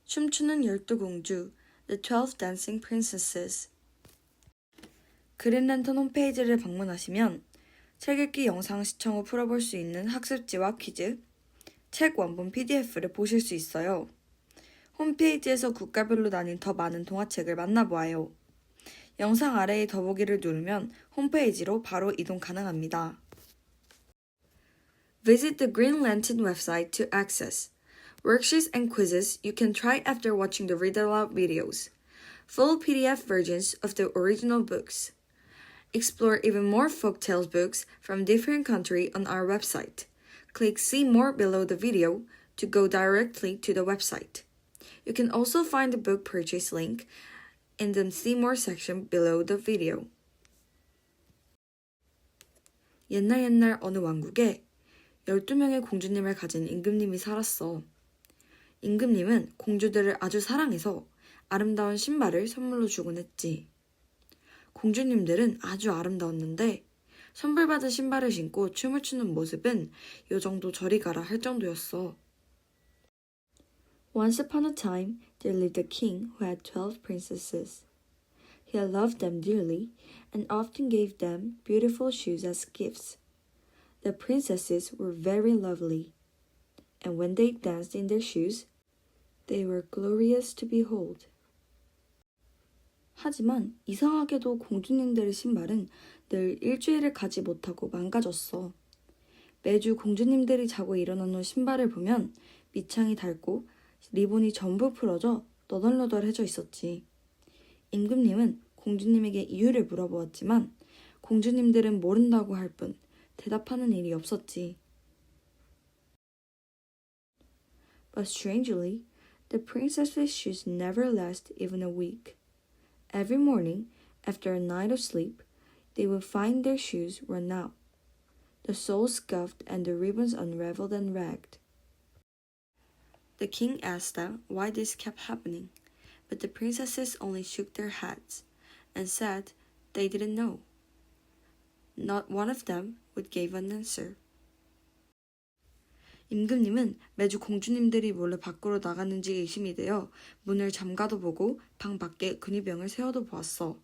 춤추는 12공주, The 12 Dancing Princesses. 그린랜턴 홈페이지를 방문하시면 책 읽기 영상 시청 후 풀어볼 수 있는 학습지와 퀴즈, 책 원본 PDF를 보실 수 있어요. 홈페이지에서 국가별로 나뉜 더 많은 동화책을 만나보아요. 영상 아래의 더보기를 누르면 홈페이지로 바로 이동 가능합니다. Visit the Green Lantern website to access worksheets and quizzes you can try after watching the Read Aloud videos, full PDF versions of the original books. Explore even more folktales books from different countries on our website. Click See More below the video to go directly to the website. You can also find the book purchase link in the See More section below the video. 옛날 어느 왕국에 12명의 공주님을 가진 임금님이 살았어. 임금님은 공주들을 아주 사랑해서 아름다운 신발을 선물로 주곤 했지. 공주님들은 아주 아름다웠는데 선물 받은 신발을 신고 춤을 추는 모습은 요 정도 저리 가라 할 정도였어. Once upon a time, there lived a king who had 12 princesses. He loved them dearly and often gave them beautiful shoes as gifts. The princesses were very lovely, and when they danced in their shoes, they were glorious to behold. 하지만 이상하게도 공주님들의 신발은 늘 일주일을 가지 못하고 망가졌어. 매주 공주님들이 자고 일어난 후 신발을 보면 밑창이 닳고 리본이 전부 풀어져 너덜너덜해져 있었지. 임금님은 공주님에게 이유를 물어보았지만 공주님들은 모른다고 할 뿐 대답하는 일이 없었지. But strangely, the princess's shoes never last even a week. Every morning, after a night of sleep, they would find their shoes run out. The soles scuffed and the ribbons unraveled and ragged. The king asked them why this kept happening, but the princesses only shook their heads and said they didn't know. Not one of them would give an answer. 임금님은 매주 공주님들이 몰래 밖으로 나갔는지 의심이 되어 문을 잠가도 보고 방 밖에 근위병을 세워도 보았어.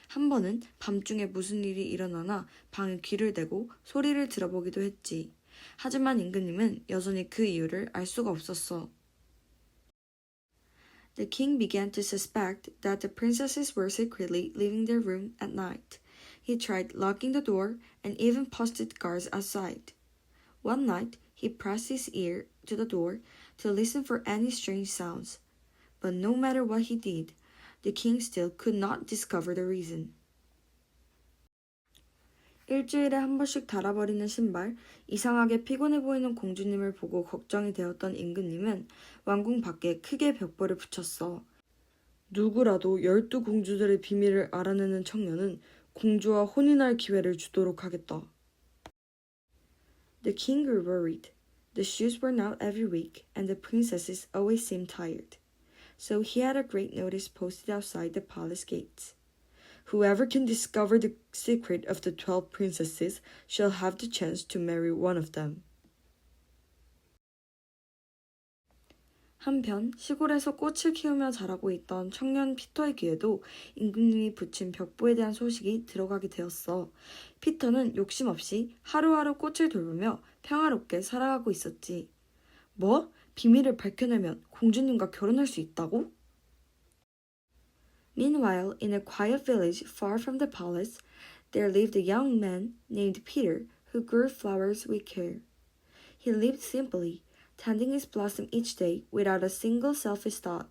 한 번은 밤중에 무슨 일이 일어나나 방에 귀를 대고 소리를 들어보기도 했지. 하지만 임금님은 여전히 그 이유를 알 수가 없었어. The king began to suspect that the princesses were secretly leaving their room at night. He tried locking the door and even posted guards outside. One night, he pressed his ear to the door to listen for any strange sounds. But no matter what he did, the king still could not discover the reason. 일주일에 한 번씩 닳아버리는 신발, 이상하게 피곤해 보이는 공주님을 보고 걱정이 되었던 임금님은 왕궁 밖에 크게 벽보를 붙였어. 누구라도 12공주들의 비밀을 알아내는 청년은 공주와 혼인할 기회를 주도록 하겠다. The king grew worried. The shoes were out every week, and the princesses always seemed tired. So he had a great notice posted outside the palace gates. Whoever can discover the secret of the 12 princesses shall have the chance to marry one of them. 한편 시골에서 꽃을 키우며 자라고 있던 청년 피터의 귀에도 임금님이 붙인 벽보에 대한 소식이 들어가게 되었어. 피터는 욕심 없이 하루하루 꽃을 돌보며 평화롭게 살아가고 있었지. 뭐? 비밀을 밝혀내면 공주님과 결혼할 수 있다고? Meanwhile, in a quiet village far from the palace, there lived a young man named Peter who grew flowers with care. He lived simply, tending his blossom each day without a single selfish thought.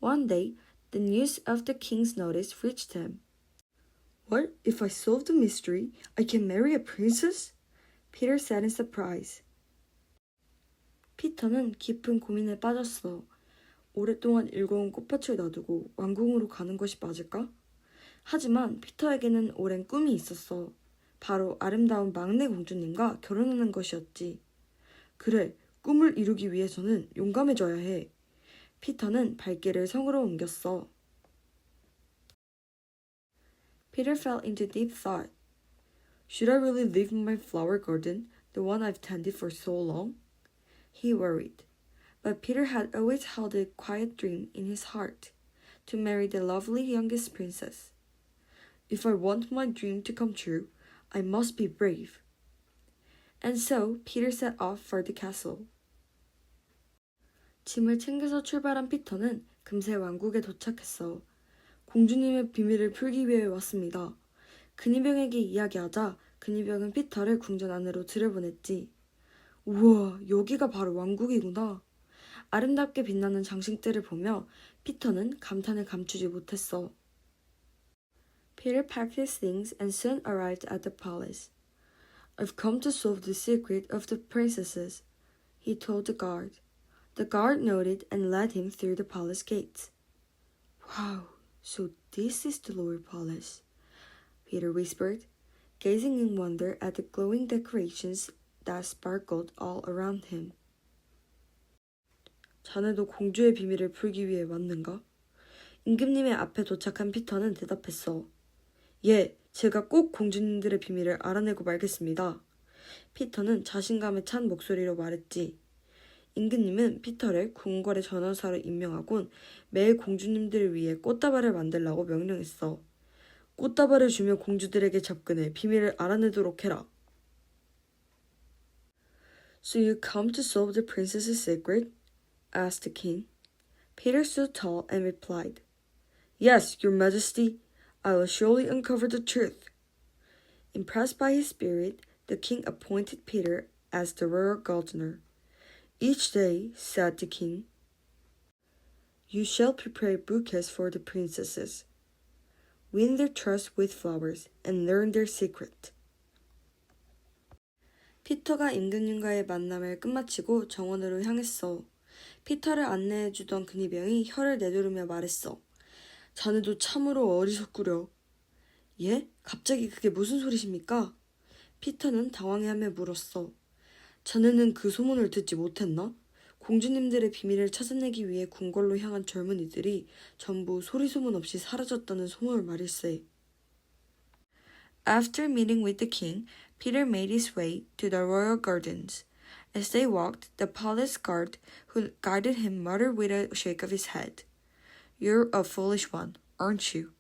One day, the news of the king's notice reached him. What? If I solve the mystery, I can marry a princess? Peter said in surprise. 피터는 깊은 고민에 빠졌어. 오랫동안 읽어온 꽃밭을 놔두고 왕궁으로 가는 것이 맞을까? 하지만 피터에게는 오랜 꿈이 있었어. 바로 아름다운 막내 공주님과 결혼하는 것이었지. 그래, 꿈을 이루기 위해서는 용감해져야 해. 피터는 발길을 성으로 옮겼어. Peter fell into deep thought. Should I really leave my flower garden, the one I've tended for so long? He worried. But Peter had always held a quiet dream in his heart, to marry the lovely youngest princess. If I want my dream to come true, I must be brave. And so Peter set off for the castle. 짐을 챙겨서 출발한 피터는 금세 왕국에 도착했어. 공주님의 비밀을 풀기 위해 왔습니다. 근위병에게 이야기하자 근위병은 피터를 궁전 안으로 들여보냈지. 우와, 여기가 바로 왕국이구나. 아름답게 빛나는 장식들을 보며 피터는 감탄을 감추지 못했어. Peter packed his things and soon arrived at the palace. I've come to solve the secret of the princesses, he told the guard. The guard nodded and led him through the palace gates. Wow, so this is the lower palace, Peter whispered, gazing in wonder at the glowing decorations that sparkled all around him. 자네도 공주의 비밀을 풀기 위해 왔는가? 임금님의 앞에 도착한 피터는 대답했어. 예, 제가 꼭 공주님들의 비밀을 알아내고 말겠습니다. 피터는 자신감에 찬 목소리로 말했지. 임금님은 피터를 궁궐의 전원사로 임명하곤 매일 공주님들을 위해 꽃다발을 만들라고 명령했어. 꽃다발을 주며 공주들에게 접근해 비밀을 알아내도록 해라. So you come to solve the princess's secret? asked the king. Peter stood tall and replied, Yes, your majesty, I will surely uncover the truth. Impressed by his spirit, the king appointed Peter as the royal gardener. Each day, said the king, you shall prepare bouquets for the princesses. Win their trust with flowers and learn their secret. 피터가 임금님과의 만남을 끝마치고 정원으로 향했어. 피터를 안내해주던 근위병이 혀를 내두르며 말했어. 자네도 참으로 어리석구려. 예? 갑자기 그게 무슨 소리십니까? 피터는 당황해하며 물었어. 자네는 그 소문을 듣지 못했나? 공주님들의 비밀을 찾아내기 위해 궁궐로 향한 젊은이들이 전부 소리소문 없이 사라졌다는 소문을 말일세. After meeting with the king, Peter made his way to the royal gardens. As they walked, the palace guard who guided him muttered with a shake of his head. You're a foolish one, aren't you?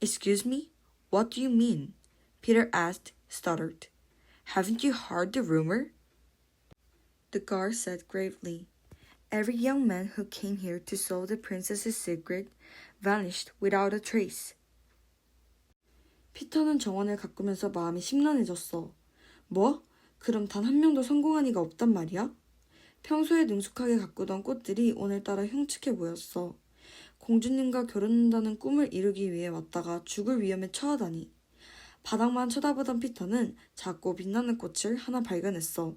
Excuse me? What do you mean? Peter asked, stuttered. Haven't you heard the rumor? The guard said gravely. Every young man who came here to solve the princess's secret vanished without a trace. 피터는 정원을 가꾸면서 마음이 심란해졌어. 뭐? 그럼 단 한 명도 성공한 이가 없단 말이야? 평소에 능숙하게 가꾸던 꽃들이 오늘따라 흉측해 보였어. 공주님과 결혼한다는 꿈을 이루기 위해 왔다가 죽을 위험에 처하다니. 바닥만 쳐다보던 피터는 작고 빛나는 꽃을 하나 발견했어.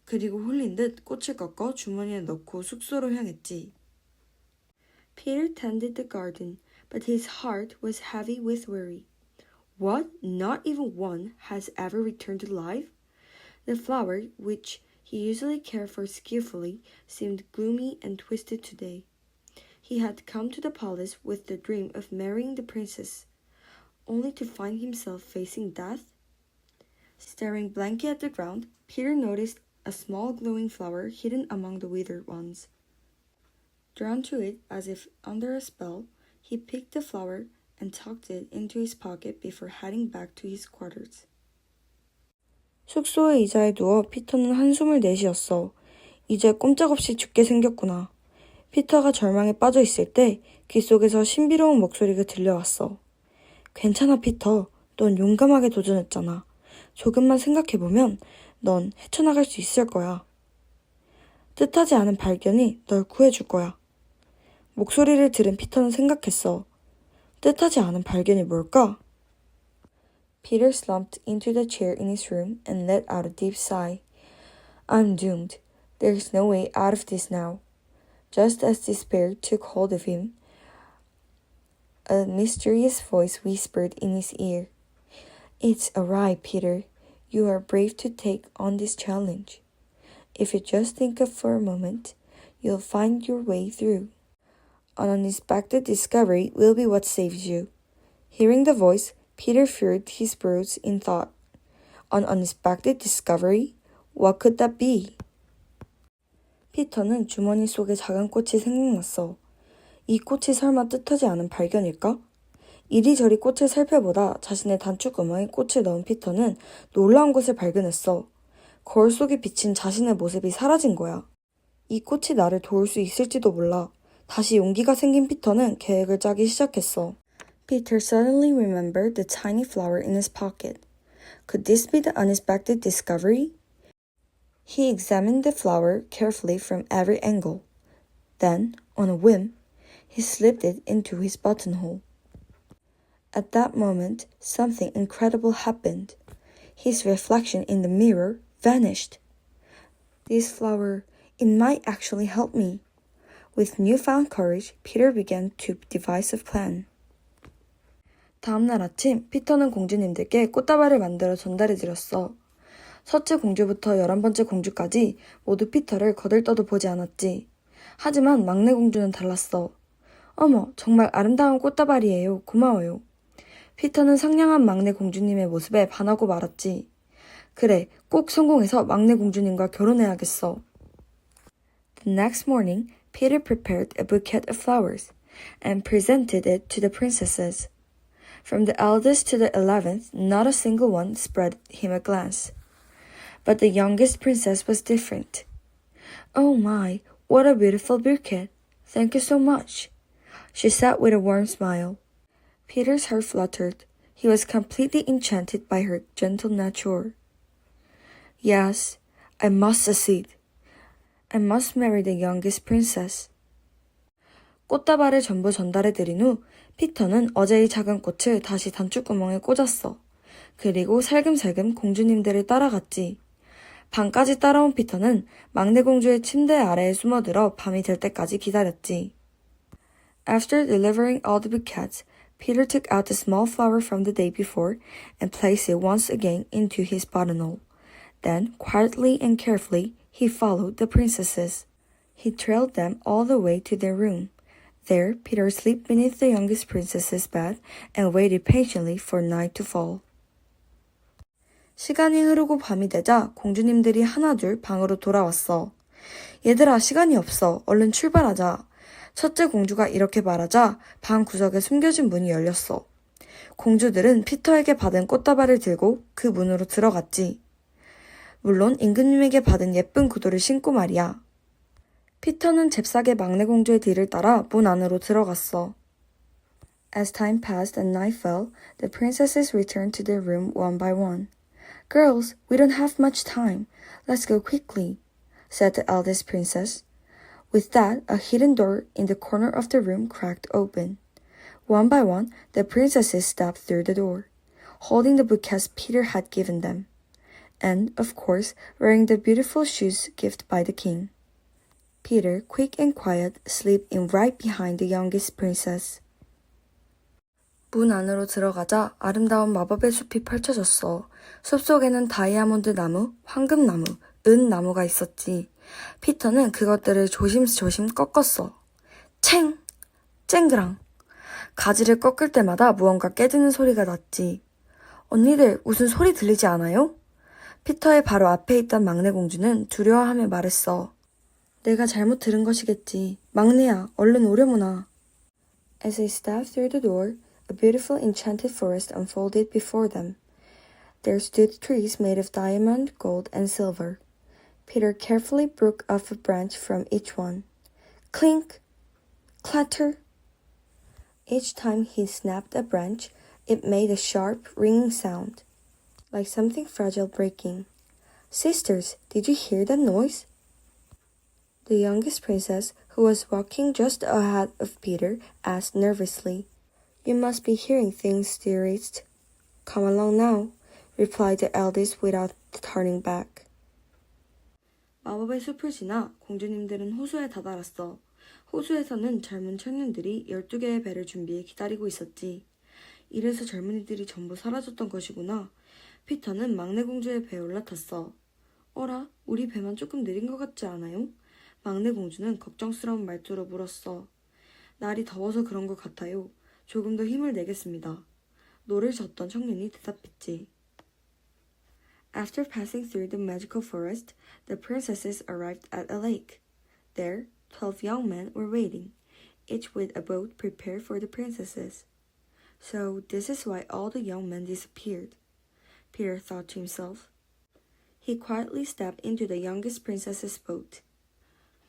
그리고 홀린 듯 꽃을 꺾어 주머니에 넣고 숙소로 향했지. Peter tended the garden, but his heart was heavy with worry. What? Not even one has ever returned alive? The flower, which he usually cared for skillfully, seemed gloomy and twisted today. He had come to the palace with the dream of marrying the princess, only to find himself facing death. Staring blankly at the ground, Peter noticed a small glowing flower hidden among the withered ones. Drawn to it as if under a spell, he picked the flower and tucked it into his pocket before heading back to his quarters. 숙소의 의자에 누워 피터는 한숨을 내쉬었어. 이제 꼼짝없이 죽게 생겼구나. 피터가 절망에 빠져 있을 때 귀 속에서 신비로운 목소리가 들려왔어. 괜찮아, 피터. 넌 용감하게 도전했잖아. 조금만 생각해보면 넌 헤쳐나갈 수 있을 거야. 뜻하지 않은 발견이 널 구해줄 거야. 목소리를 들은 피터는 생각했어. 뜻하지 않은 발견이 뭘까? Peter slumped into the chair in his room and let out a deep sigh. I'm doomed. There's no way out of this now. Just as despair took hold of him, a mysterious voice whispered in his ear. It's alright, Peter. You are brave to take on this challenge. If you just think of for a moment, you'll find your way through. An unexpected discovery will be what saves you. Hearing the voice, Peter furrowed his brows in thought. An unexpected discovery? What could that be? 피터는 주머니 속에 작은 꽃이 생각났어. 이 꽃이 설마 뜻하지 않은 발견일까? 이리저리 꽃을 살펴보다 자신의 단추구멍에 꽃을 넣은 피터는 놀라운 것을 발견했어. 거울 속에 비친 자신의 모습이 사라진 거야. 이 꽃이 나를 도울 수 있을지도 몰라. 다시 용기가 생긴 피터는 계획을 짜기 시작했어. Peter suddenly remembered the tiny flower in his pocket. Could this be the unexpected discovery? He examined the flower carefully from every angle. Then, on a whim, he slipped it into his buttonhole. At that moment, something incredible happened. His reflection in the mirror vanished. This flower, it might actually help me. With newfound courage, Peter began to devise a plan. 다음날 아침, 피터는 공주님들께 꽃다발을 만들어 전달해드렸어. 첫째 공주부터 11번째 공주까지 모두 피터를 거들떠도 보지 않았지. 하지만 막내 공주는 달랐어. 어머, 정말 아름다운 꽃다발이에요. 고마워요. 피터는 상냥한 막내 공주님의 모습에 반하고 말았지. 그래, 꼭 성공해서 막내 공주님과 결혼해야겠어. The next morning, Peter prepared a bouquet of flowers and presented it to the princesses. From the eldest to the 11th, not a single one spread him a glance. But the youngest princess was different. Oh my, what a beautiful bouquet. Thank you so much. She said with a warm smile. Peter's heart fluttered. He was completely enchanted by her gentle nature. Yes, I must succeed. I must marry the youngest princess. 꽃다발을 전부 전달해드린 후 피터는 어제의 작은 꽃을 다시 단추구멍에 꽂았어. 그리고 살금살금 공주님들을 따라갔지. 방까지 따라온 피터는 막내 공주의 침대 아래에 숨어들어 밤이 될 때까지 기다렸지. After delivering all the bouquets, Peter took out the small flower from the day before and placed it once again into his buttonhole. Then, quietly and carefully, he followed the princesses. He trailed them all the way to their room. There, Peter slipped beneath the youngest princess's bed and waited patiently for night to fall. 시간이 흐르고 밤이 되자 공주님들이 하나둘 방으로 돌아왔어. 얘들아, 시간이 없어. 얼른 출발하자. 첫째 공주가 이렇게 말하자 방 구석에 숨겨진 문이 열렸어. 공주들은 피터에게 받은 꽃다발을 들고 그 문으로 들어갔지. 물론 임금님에게 받은 예쁜 구두를 신고 말이야. 피터는 잽싸게 막내 공주의 뒤를 따라 문 안으로 들어갔어. As time passed and night fell, the princesses returned to their room one by one. Girls, we don't have much time. Let's go quickly, said the eldest princess. With that, a hidden door in the corner of the room cracked open. One by one, the princesses stepped through the door, holding the bouquets Peter had given them, and, of course, wearing the beautiful shoes gifted by the king. Peter, quick and quiet, slipped in right behind the youngest princess. 문 안으로 들어가자 아름다운 마법의 숲이 펼쳐졌어. 숲속에는 다이아몬드 나무, 황금나무, 은나무가 있었지. 피터는 그것들을 조심조심 꺾었어. 챙! 쨍그랑! 가지를 꺾을 때마다 무언가 깨지는 소리가 났지. 언니들, 무슨 소리 들리지 않아요? 피터의 바로 앞에 있던 막내 공주는 두려워하며 말했어. 내가 잘못 들은 것이겠지. 막내야, 얼른 오려무나. As they stepped through the door, a beautiful enchanted forest unfolded before them. There stood trees made of diamond, gold, and silver. Peter carefully broke off a branch from each one. Clink! Clatter! Each time he snapped a branch, it made a sharp, ringing sound, like something fragile breaking. Sisters, did you hear that noise? The youngest princess, who was walking just ahead of Peter, asked nervously. You must be hearing things, dearest. Come along now, replied the eldest without turning back. 마법의 숲을 지나 공주님들은 호수에 다다랐어. 호수에서는 젊은 청년들이 12개의 배를 준비해 기다리고 있었지. 이래서 젊은이들이 전부 사라졌던 것이구나. 피터는 막내 공주의 배에 올라탔어. 어라, 우리 배만 조금 느린 것 같지 않아요? 막내 공주는 걱정스러운 말투로 물었어. 날이 더워서 그런 것 같아요. 조금 더 힘을 내겠습니다. 노를 젓던 청년이 대답했지. After passing through the magical forest, the princesses arrived at a lake. There, 12 young men were waiting, each with a boat prepared for the princesses. So this is why all the young men disappeared, Peter thought to himself. He quietly stepped into the youngest princess's boat.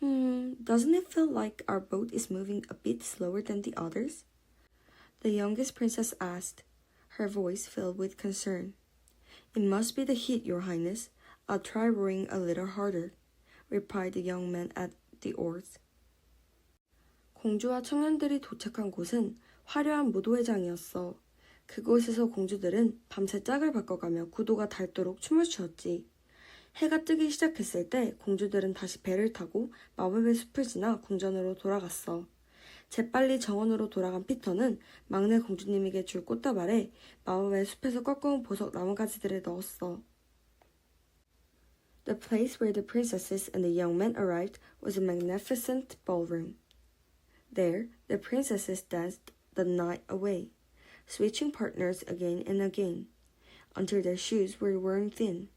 Doesn't it feel like our boat is moving a bit slower than the others? The youngest princess asked, her voice filled with concern. It must be the heat, Your Highness. I'll try rowing a little harder, replied the young man at the oars. 공주와 청년들이 도착한 곳은 화려한 무도회장이었어. 그곳에서 공주들은 밤새 짝을 바꿔가며 구도가 닳도록 춤을 추었지. 해가 뜨기 시작했을 때 공주들은 다시 배를 타고 마법의 숲을 지나 궁전으로 돌아갔어. 재빨리 정원으로 돌아간 피터는 막내 공주님에게 줄 꽃다발에 마법의 숲에서 꺾어온 보석 나뭇가지들을 넣었어. The place where the princesses and the young men arrived was a magnificent ballroom. There, the princesses danced the night away, switching partners again and again, until their shoes were worn thin.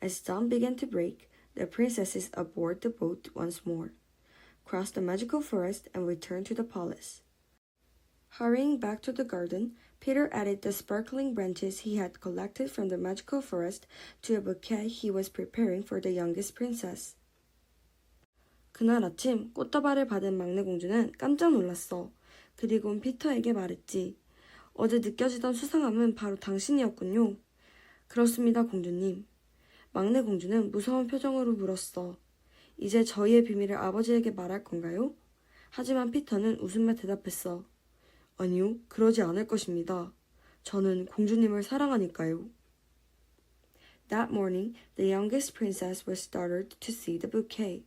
As dawn began to break, the princesses aboard the boat once more, crossed the magical forest, and returned to the palace. Hurrying back to the garden, Peter added the sparkling branches he had collected from the magical forest to a bouquet he was preparing for the youngest princess. 그날 아침 꽃다발을 받은 막내 공주는 깜짝 놀랐어. 그리곤 피터에게 말했지. 어제 느껴지던 수상함은 바로 당신이었군요. 그렇습니다, 공주님. 막내 공주는 무서운 표정으로 물었어. 이제 저희의 비밀을 아버지에게 말할 건가요? 하지만 피터는 웃으며 대답했어. 아니요, 그러지 않을 것입니다. 저는 공주님을 사랑하니까요. That morning, the youngest princess was startled to see the bouquet.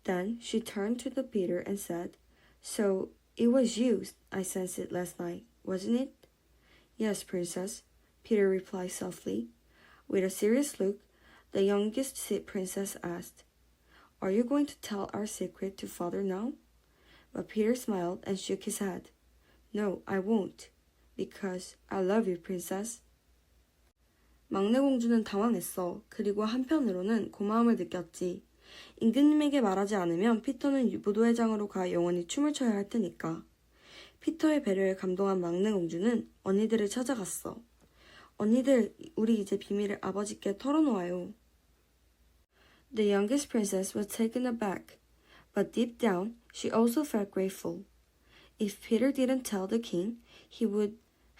Then she turned to the Peter and said, So, it was you I sensed last night, wasn't it? Yes, princess, Peter replied softly. With a serious look, the youngest princess asked, Are you going to tell our secret to father now? But Peter smiled and shook his head. No, I won't, because I love you, princess. 막내 공주는 당황했어. 그리고 한편으로는 고마움을 느꼈지. 임금님에게 말하지 않으면 피터는 무도회장으로 가 영원히 춤을 춰야 할 테니까. 피터의 배려에 감동한 막내 공주는 언니들을 찾아갔어. 언니들, 우리 이제 비밀을 아버지께 털어놓아요. The youngest princess was taken aback, but deep down, she also felt grateful. If Peter didn't tell the king, he would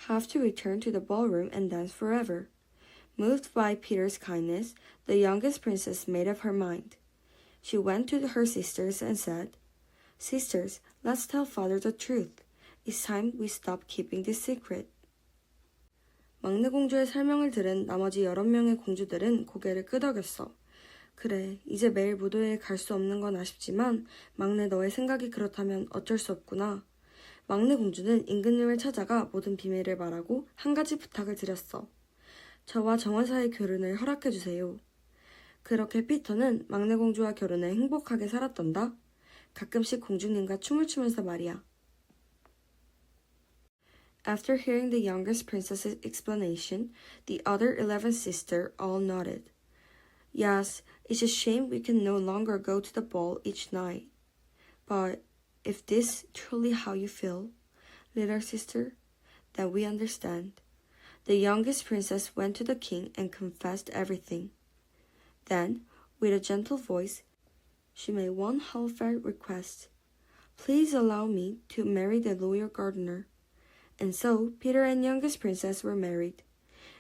have to return to the ballroom and dance forever. Moved by Peter's kindness, the youngest princess made up her mind. She went to her sisters and said, Sisters, let's tell father the truth. It's time we stop keeping this secret. 막내 공주의 설명을 들은 나머지 6명의 공주들은 고개를 끄덕였어. 그래, 이제 매일 무도회에 갈 수 없는 건 아쉽지만 막내 너의 생각이 그렇다면 어쩔 수 없구나. 막내 공주는 임금님을 찾아가 모든 비밀을 말하고 한 가지 부탁을 드렸어. 저와 정원사의 결혼을 허락해 주세요. 그렇게 피터는 막내 공주와 결혼해 행복하게 살았단다. 가끔씩 공주님과 춤을 추면서 말이야. After hearing the youngest princess's explanation, the other 11 sisters all nodded. Yes, it's a shame we can no longer go to the ball each night. But if this is truly how you feel, little sister, then we understand. The youngest princess went to the king and confessed everything. Then, with a gentle voice, she made one heartfelt request. Please allow me to marry the loyal gardener. And so, Peter and youngest princess were married,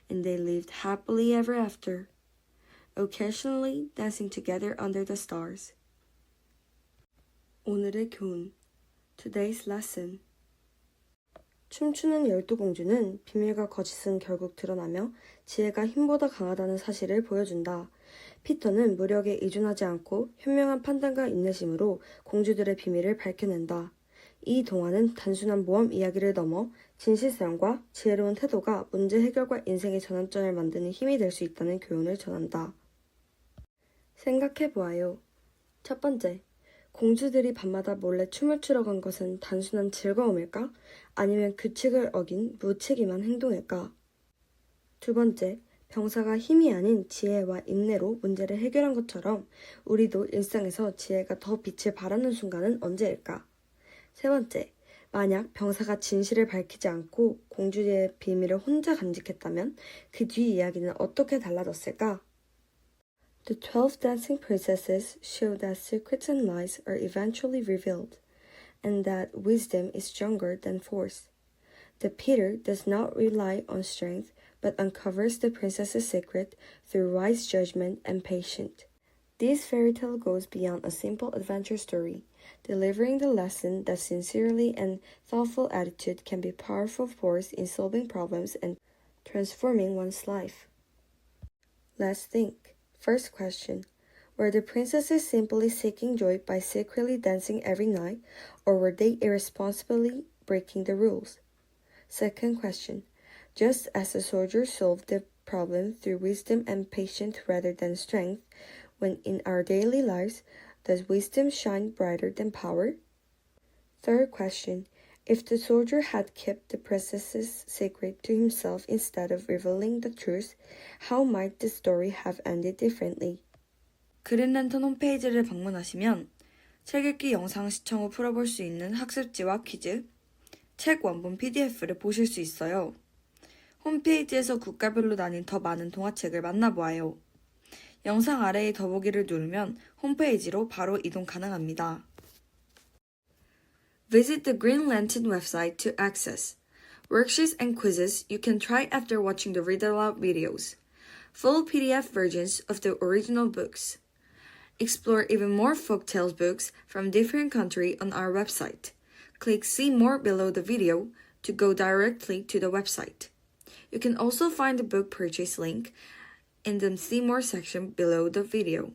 and they lived happily ever after, occasionally dancing together under the stars. 오늘의 교훈, Today's lesson. 춤추는 12공주는 비밀과 거짓은 결국 드러나며 지혜가 힘보다 강하다는 사실을 보여준다. 피터는 무력에 의존하지 않고 현명한 판단과 인내심으로 공주들의 비밀을 밝혀낸다. 이 동화는 단순한 모험 이야기를 넘어 진실성과 지혜로운 태도가 문제 해결과 인생의 전환점을 만드는 힘이 될 수 있다는 교훈을 전한다. 생각해보아요. 첫 번째, 공주들이 밤마다 몰래 춤을 추러 간 것은 단순한 즐거움일까? 아니면 규칙을 어긴 무책임한 행동일까? 두 번째, 병사가 힘이 아닌 지혜와 인내로 문제를 해결한 것처럼 우리도 일상에서 지혜가 더 빛을 발하는 순간은 언제일까? 세 번째, 만약 병사가 진실을 밝히지 않고 공주의 비밀을 혼자 간직했다면 그 뒤 이야기는 어떻게 달라졌을까? The 12 dancing princesses show that secrets and lies are eventually revealed, and that wisdom is stronger than force. The Peter does not rely on strength, but uncovers the princess's secret through wise judgment and patience. This fairy tale goes beyond a simple adventure story, delivering the lesson that sincerely and thoughtful attitude can be a powerful force in solving problems and transforming one's life. Let's think. First question. Were the princesses simply seeking joy by secretly dancing every night, or were they irresponsibly breaking the rules? Second question. Just as the soldiers solved the problem through wisdom and patience rather than strength, when in our daily lives, does wisdom shine brighter than power? Third question. If the soldier had kept the princess's secret to himself instead of revealing the truth, how might the story have ended differently? 그린랜턴 홈페이지를 방문하시면 책 읽기 영상 시청 후 풀어볼 수 있는 학습지와 퀴즈, 책 원본 PDF를 보실 수 있어요. 홈페이지에서 국가별로 나뉜 더 많은 동화책을 만나보아요. 영상 아래의 더보기를 누르면 홈페이지로 바로 이동 가능합니다. Visit the Green Lantern website to access worksheets and quizzes you can try after watching the Read Aloud videos, full PDF versions of the original books. Explore even more folktales books from different countries on our website. Click See More below the video to go directly to the website. You can also find the book purchase link in the See More section below the video.